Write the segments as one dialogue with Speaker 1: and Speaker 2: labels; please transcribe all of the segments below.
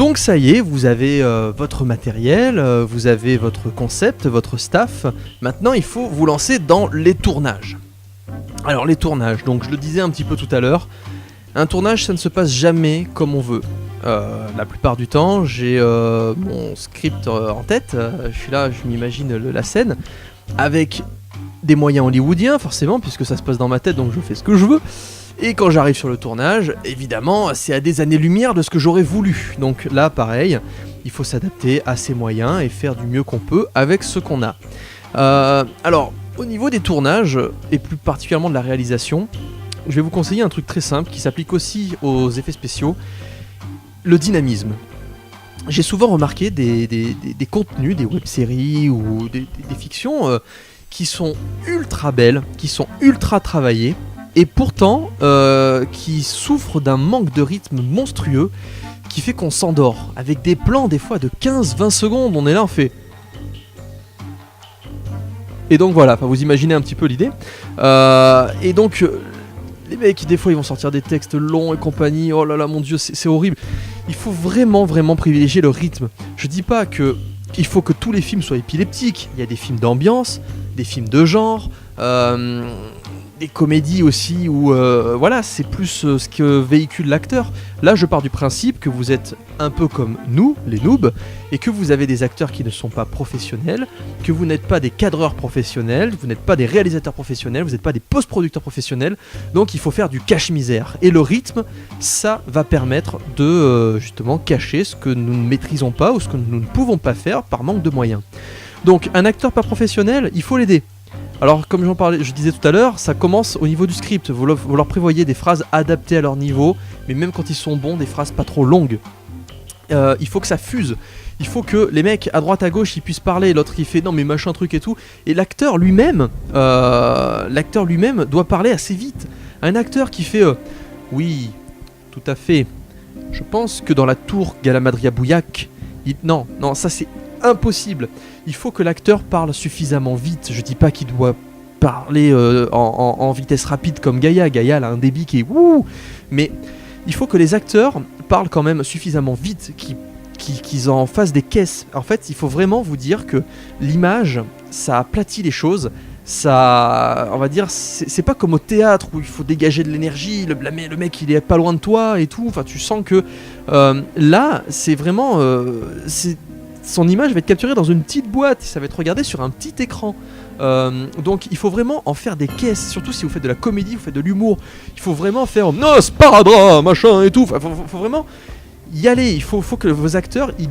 Speaker 1: Donc ça y est, vous avez votre matériel, vous avez votre concept, votre staff. Maintenant, il faut vous lancer dans les tournages. Alors les tournages, donc je le disais un petit peu tout à l'heure, un tournage ça ne se passe jamais comme on veut. La plupart du temps, j'ai mon script en tête, je suis là, je m'imagine la scène, avec des moyens hollywoodiens forcément, puisque ça se passe dans ma tête, donc je fais ce que je veux. Et quand j'arrive sur le tournage, évidemment, c'est à des années-lumière de ce que j'aurais voulu. Donc là, pareil, il faut s'adapter à ces moyens et faire du mieux qu'on peut avec ce qu'on a. Alors, au niveau des tournages, et plus particulièrement de la réalisation, je vais vous conseiller un truc très simple qui s'applique aussi aux effets spéciaux, le dynamisme. J'ai souvent remarqué des contenus, des web-séries ou des fictions qui sont ultra belles, qui sont ultra travaillées, et pourtant qui souffrent d'un manque de rythme monstrueux qui fait qu'on s'endort, avec des plans des fois de 15-20 secondes, on est là, on fait... Et donc voilà, vous imaginez un petit peu l'idée. Et donc, les mecs, des fois, ils vont sortir des textes longs et compagnie. Oh là là, mon dieu, c'est horrible. Il faut vraiment privilégier le rythme. Je dis pas que il faut que tous les films soient épileptiques. Il y a des films d'ambiance, des films de genre, des comédies aussi où voilà, c'est plus ce que véhicule l'acteur. Là, je pars du principe que vous êtes un peu comme nous, les noobs, et que vous avez des acteurs qui ne sont pas professionnels, que vous n'êtes pas des cadreurs professionnels, vous n'êtes pas des réalisateurs professionnels, vous n'êtes pas des post-producteurs professionnels, donc il faut faire du cache-misère. Et le rythme, ça va permettre de justement cacher ce que nous ne maîtrisons pas ou ce que nous ne pouvons pas faire par manque de moyens. Donc un acteur pas professionnel, il faut l'aider. Alors comme je disais tout à l'heure, ça commence au niveau du script, vous leur prévoyez des phrases adaptées à leur niveau, mais même quand ils sont bons, des phrases pas trop longues. Il faut que ça fuse, il faut que les mecs à droite à gauche ils puissent parler, l'autre il fait non mais machin truc et tout, et l'acteur lui-même doit parler assez vite. Un acteur qui fait oui, tout à fait, je pense que dans la tour Galamadria Bouillac, non, ça c'est impossible. Il faut que l'acteur parle suffisamment vite. Je dis pas qu'il doit parler en vitesse rapide comme Gaïa. Gaïa elle a un débit qui est wouh, mais il faut que les acteurs parlent quand même suffisamment vite, qu'ils en fassent des caisses. En fait, il faut vraiment vous dire que l'image, ça aplatit les choses. Ça, on va dire, c'est pas comme au théâtre où il faut dégager de l'énergie, le mec il est pas loin de toi et tout. Enfin, tu sens que là, c'est vraiment, son image va être capturée dans une petite boîte, ça va être regardé sur un petit écran. Donc il faut vraiment en faire des caisses, surtout si vous faites de la comédie, vous faites de l'humour. Il faut vraiment faire no sparadrap, machin et tout. Enfin, faut vraiment y aller. Il faut que vos acteurs ils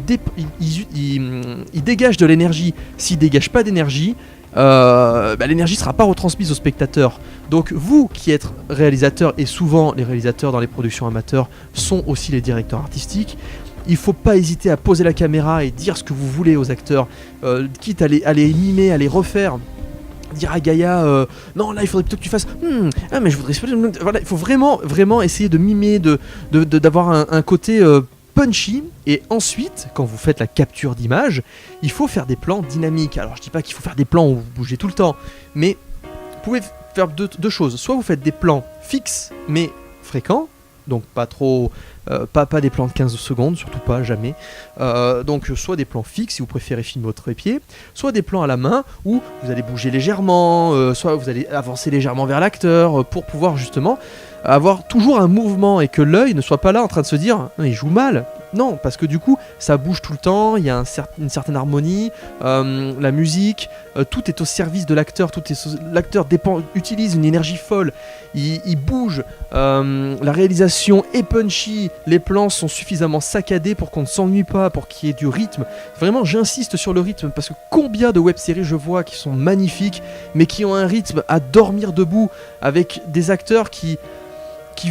Speaker 1: dégagent de l'énergie. S'ils dégagent pas d'énergie, l'énergie sera pas retransmise au spectateur. Donc vous qui êtes réalisateur, et souvent les réalisateurs dans les productions amateurs sont aussi les directeurs artistiques, il faut pas hésiter à poser la caméra et dire ce que vous voulez aux acteurs, quitte à les mimer, à les refaire. Dire à Gaïa, non là il faudrait plutôt que tu fasses mais je voudrais... Voilà, il faut vraiment essayer de mimer, d'avoir un côté punchy. Et ensuite, quand vous faites la capture d'image, il faut faire des plans dynamiques. Alors je dis pas qu'il faut faire des plans où vous bougez tout le temps, mais vous pouvez faire deux choses. Soit vous faites des plans fixes mais fréquents, donc pas trop... pas des plans de 15 secondes, surtout pas, jamais. Donc soit des plans fixes si vous préférez filmer au trépied, soit des plans à la main où vous allez bouger légèrement, soit vous allez avancer légèrement vers l'acteur pour pouvoir justement avoir toujours un mouvement et que l'œil ne soit pas là en train de se dire il joue mal. Non, parce que du coup ça bouge tout le temps, il y a une certaine harmonie, la musique, tout est au service de l'acteur, l'acteur utilise une énergie folle, il bouge, la réalisation est punchy, les plans sont suffisamment saccadés pour qu'on ne s'ennuie pas, pour qu'il y ait du rythme. Vraiment j'insiste sur le rythme, parce que combien de web-séries je vois qui sont magnifiques, mais qui ont un rythme à dormir debout, avec des acteurs qui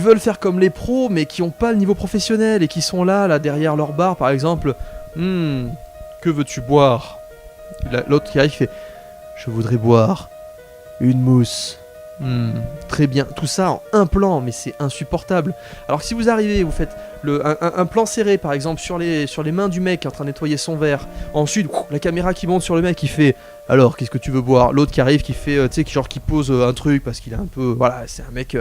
Speaker 1: veulent faire comme les pros mais qui n'ont pas le niveau professionnel et qui sont là derrière leur bar par exemple. Que veux-tu boire? L'autre qui arrive fait je voudrais boire une mousse Très bien, tout ça en un plan, mais c'est insupportable. Alors que si vous arrivez, vous faites un plan serré par exemple sur les mains du mec qui est en train de nettoyer son verre, ensuite la caméra qui monte sur le mec qui fait alors qu'est-ce que tu veux boire, l'autre qui arrive qui fait, tu sais, qui pose un truc parce qu'il est un peu, voilà, c'est un mec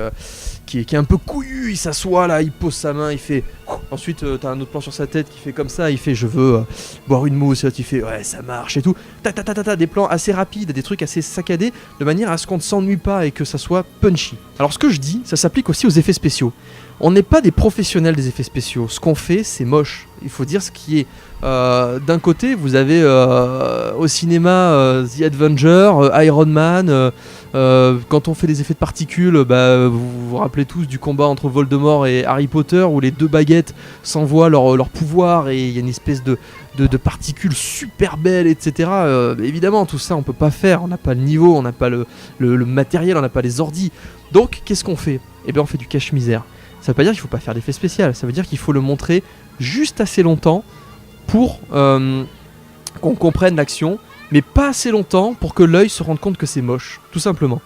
Speaker 1: qui est un peu couillu, il s'assoit là, il pose sa main, il fait, ensuite t'as un autre plan sur sa tête qui fait comme ça, il fait je veux boire une mousse, il fait ouais ça marche et tout, des plans assez rapides, des trucs assez saccadés, de manière à ce qu'on ne s'ennuie pas et que ça soit punchy. Alors ce que je dis, ça s'applique aussi aux effets spéciaux. On n'est pas des professionnels des effets spéciaux. Ce qu'on fait, c'est moche. Il faut dire ce qui est. D'un côté, vous avez au cinéma The Avenger, Iron Man. Quand on fait des effets de particules, vous vous rappelez tous du combat entre Voldemort et Harry Potter où les deux baguettes s'envoient leur pouvoir et il y a une espèce de particules super belles, etc. Évidemment, tout ça, on peut pas faire. On n'a pas le niveau, on n'a pas le matériel, on n'a pas les ordis. Donc, qu'est-ce qu'on fait ? Eh bien, on fait du cache-misère. Ça veut pas dire qu'il faut pas faire d'effet spécial, ça veut dire qu'il faut le montrer juste assez longtemps pour qu'on comprenne l'action, mais pas assez longtemps pour que l'œil se rende compte que c'est moche, tout simplement.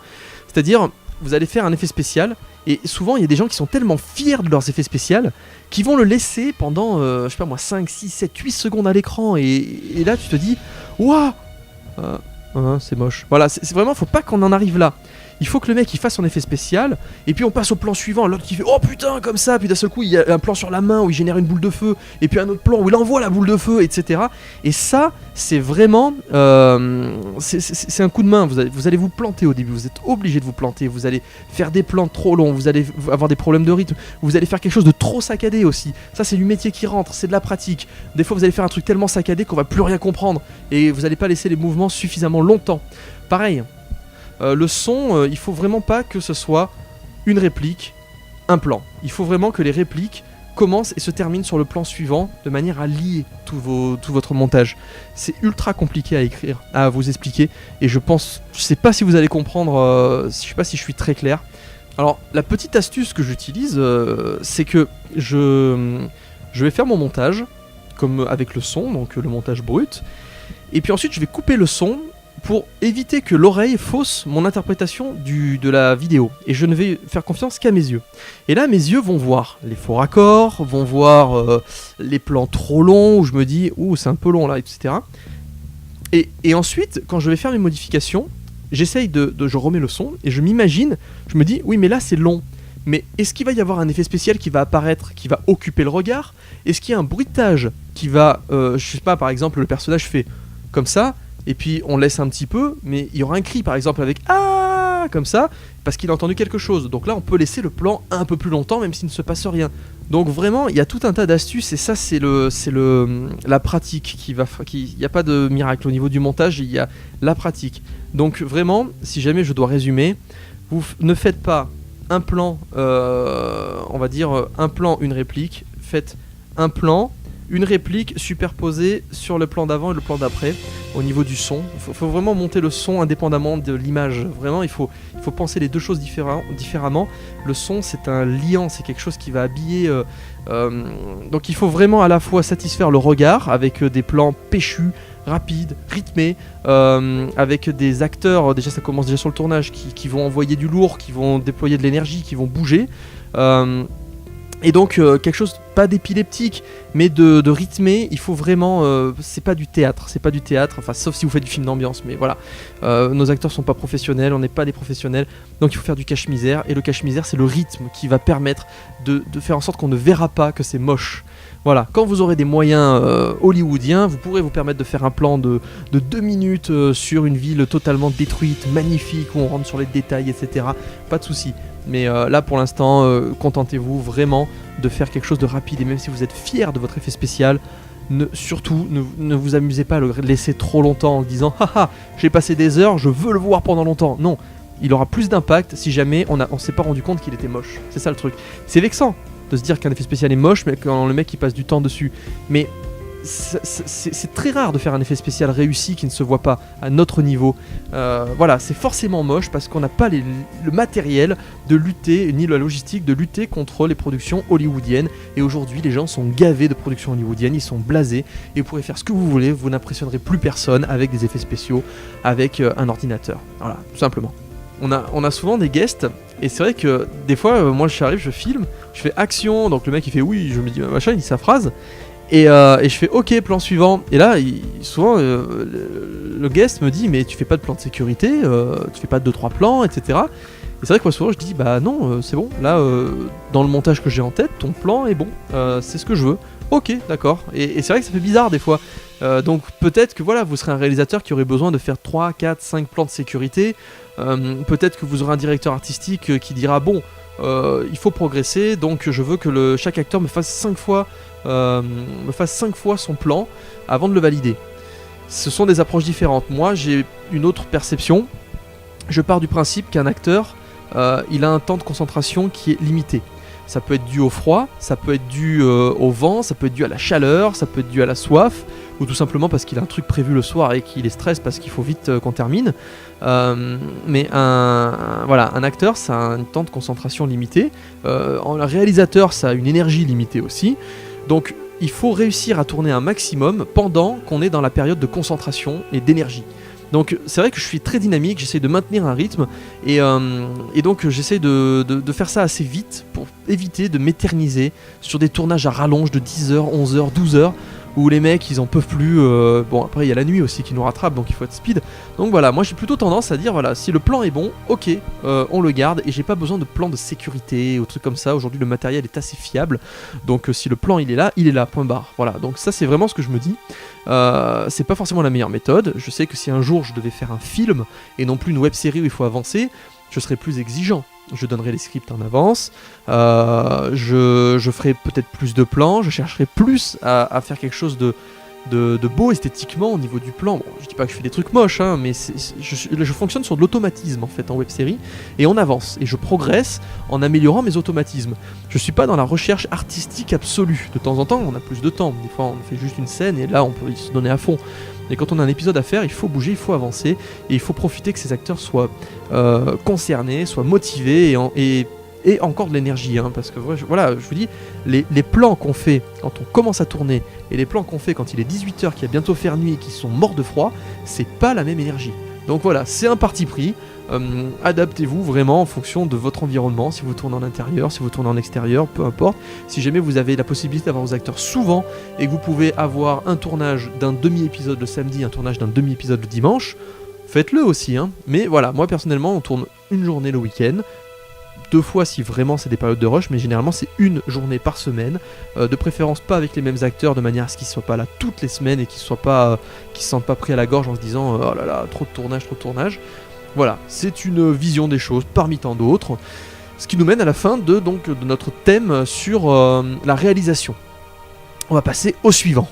Speaker 1: C'est-à-dire, vous allez faire un effet spécial, et souvent il y a des gens qui sont tellement fiers de leurs effets spéciaux qui vont le laisser pendant, je sais pas moi, 5, 6, 7, 8 secondes à l'écran, et là tu te dis, waouh, c'est moche. Voilà, c'est vraiment, faut pas qu'on en arrive là. Il faut que le mec il fasse son effet spécial, et puis on passe au plan suivant, l'autre qui fait oh putain comme ça, puis d'un seul coup il y a un plan sur la main où il génère une boule de feu, et puis un autre plan où il envoie la boule de feu, etc. Et ça, c'est vraiment, c'est un coup de main, vous allez vous planter au début, vous êtes obligé de vous planter, vous allez faire des plans trop longs, vous allez avoir des problèmes de rythme, vous allez faire quelque chose de trop saccadé aussi, ça c'est du métier qui rentre, c'est de la pratique. Des fois vous allez faire un truc tellement saccadé qu'on va plus rien comprendre, et vous n'allez pas laisser les mouvements suffisamment longtemps. Pareil. Le son, il faut vraiment pas que ce soit une réplique, un plan. Il faut vraiment que les répliques commencent et se terminent sur le plan suivant de manière à lier tout votre montage. C'est ultra compliqué à écrire, à vous expliquer, et je sais pas si vous allez comprendre, je sais pas si je suis très clair. Alors la petite astuce que j'utilise, c'est que je vais faire mon montage, comme avec le son, donc le montage brut, et puis ensuite je vais couper le son pour éviter que l'oreille fausse mon interprétation de la vidéo. Et je ne vais faire confiance qu'à mes yeux. Et là, mes yeux vont voir les faux raccords, vont voir les plans trop longs, où je me dis, ouh, c'est un peu long là, etc. Et ensuite, quand je vais faire mes modifications, j'essaye je remets le son, et je m'imagine, je me dis, oui, mais là, c'est long. Mais est-ce qu'il va y avoir un effet spécial qui va apparaître, qui va occuper le regard ? Est-ce qu'il y a un bruitage qui va, je sais pas, par exemple, le personnage fait comme ça, et puis on laisse un petit peu, mais il y aura un cri par exemple avec ah comme ça, parce qu'il a entendu quelque chose. Donc là on peut laisser le plan un peu plus longtemps même s'il ne se passe rien. Donc vraiment il y a tout un tas d'astuces, et ça c'est la pratique il n'y a pas de miracle au niveau du montage, il y a la pratique. Donc vraiment, si jamais je dois résumer, vous ne faites pas un plan, on va dire un plan, une réplique, faites un plan, une réplique superposée sur le plan d'avant et le plan d'après au niveau du son. Il faut vraiment monter le son indépendamment de l'image. Vraiment, il faut penser les deux choses différemment. Le son, c'est un liant, c'est quelque chose qui va habiller... donc il faut vraiment à la fois satisfaire le regard avec des plans péchus, rapides, rythmés, avec des acteurs, déjà ça commence déjà sur le tournage, qui vont envoyer du lourd, qui vont déployer de l'énergie, qui vont bouger. Et donc quelque chose pas d'épileptique mais de rythmé. Il faut vraiment, c'est pas du théâtre, enfin sauf si vous faites du film d'ambiance, mais voilà, nos acteurs sont pas professionnels, on n'est pas des professionnels, donc il faut faire du cache-misère, et le cache-misère c'est le rythme qui va permettre de faire en sorte qu'on ne verra pas que c'est moche. Voilà, quand vous aurez des moyens hollywoodiens, vous pourrez vous permettre de faire un plan de 2 minutes sur une ville totalement détruite, magnifique, où on rentre sur les détails, etc. Pas de souci. Mais là pour l'instant, contentez-vous vraiment de faire quelque chose de rapide, et même si vous êtes fier de votre effet spécial, surtout ne vous amusez pas à le laisser trop longtemps en disant haha j'ai passé des heures, je veux le voir pendant longtemps. Non, il aura plus d'impact si jamais on s'est pas rendu compte qu'il était moche. C'est ça le truc. C'est vexant de se dire qu'un effet spécial est moche, mais quand le mec il passe du temps dessus. Mais c'est très rare de faire un effet spécial réussi qui ne se voit pas à notre niveau. Voilà, c'est forcément moche parce qu'on n'a pas le matériel de lutter, ni la logistique de lutter contre les productions hollywoodiennes. Et aujourd'hui, les gens sont gavés de productions hollywoodiennes, ils sont blasés, et vous pourrez faire ce que vous voulez, vous n'impressionnerez plus personne avec des effets spéciaux, avec un ordinateur. Voilà, tout simplement. on a souvent des guests, et c'est vrai que des fois, moi j'arrive, je filme, je fais action, donc le mec il fait oui, je me dis machin, il dit sa phrase, et je fais ok, plan suivant, et là, souvent le guest me dit mais tu fais pas de plan de sécurité, tu fais pas de 2-3 plans, etc. Et c'est vrai que moi souvent je dis bah non, c'est bon, là dans le montage que j'ai en tête, ton plan est bon, c'est ce que je veux. Ok, d'accord. Et c'est vrai que ça fait bizarre des fois. Donc peut-être que voilà, vous serez un réalisateur qui aurait besoin de faire 3, 4, 5 plans de sécurité. Peut-être que vous aurez un directeur artistique qui dira bon, il faut progresser, donc je veux que chaque acteur me fasse 5 fois son plan avant de le valider. Ce sont des approches différentes. Moi j'ai une autre perception. Je pars du principe qu'un acteur, il a un temps de concentration qui est limité. Ça peut être dû au froid, ça peut être dû au vent, ça peut être dû à la chaleur, ça peut être dû à la soif, ou tout simplement parce qu'il a un truc prévu le soir et qu'il est stress parce qu'il faut vite qu'on termine. Mais un acteur, ça a un temps de concentration limité. Un réalisateur, ça a une énergie limitée aussi. Donc il faut réussir à tourner un maximum pendant qu'on est dans la période de concentration et d'énergie. Donc c'est vrai que je suis très dynamique, j'essaie de maintenir un rythme et donc j'essaie de faire ça assez vite pour éviter de m'éterniser sur des tournages à rallonge de 10 heures, 11 heures, 12 heures où les mecs ils en peuvent plus. Bon après il y a la nuit aussi qui nous rattrape donc il faut être speed. Donc voilà, moi j'ai plutôt tendance à dire voilà, si le plan est bon, ok, on le garde et j'ai pas besoin de plan de sécurité ou trucs comme ça. Aujourd'hui le matériel est assez fiable donc si le plan il est là, point barre. Voilà, donc ça c'est vraiment ce que je me dis. C'est pas forcément la meilleure méthode. Je sais que si un jour je devais faire un film et non plus une web série où il faut avancer, je serais plus exigeant. Je donnerais les scripts en avance, je ferais peut-être plus de plans, je chercherais plus à faire quelque chose de beau esthétiquement au niveau du plan. Bon, je dis pas que je fais des trucs moches, hein, mais je fonctionne sur de l'automatisme en fait en web série et on avance et je progresse en améliorant mes automatismes. Je suis pas dans la recherche artistique absolue. De temps en temps, on a plus de temps. Des fois, on fait juste une scène et là, on peut se donner à fond. Et quand on a un épisode à faire, il faut bouger, il faut avancer et il faut profiter que ces acteurs soient concernés, soient motivés et encore de l'énergie, hein, parce que voilà, je vous dis, les plans qu'on fait quand on commence à tourner et les plans qu'on fait quand il est 18h, qu'il va bientôt faire nuit et qui sont morts de froid, c'est pas la même énergie. Donc voilà, c'est un parti pris. Adaptez-vous vraiment en fonction de votre environnement, si vous tournez en intérieur, si vous tournez en extérieur, peu importe. Si jamais vous avez la possibilité d'avoir vos acteurs souvent et que vous pouvez avoir un tournage d'un demi-épisode le samedi, un tournage d'un demi-épisode le dimanche, faites-le aussi, hein. Mais voilà, moi personnellement, on tourne une journée le week-end, 2 fois si vraiment c'est des périodes de rush, mais généralement c'est une journée par semaine, de préférence pas avec les mêmes acteurs, de manière à ce qu'ils soient pas là toutes les semaines et qu'ils se sentent pas pris à la gorge en se disant oh là là, trop de tournage. Voilà, c'est une vision des choses parmi tant d'autres, ce qui nous mène à la fin de notre thème sur la réalisation. On va passer au suivant.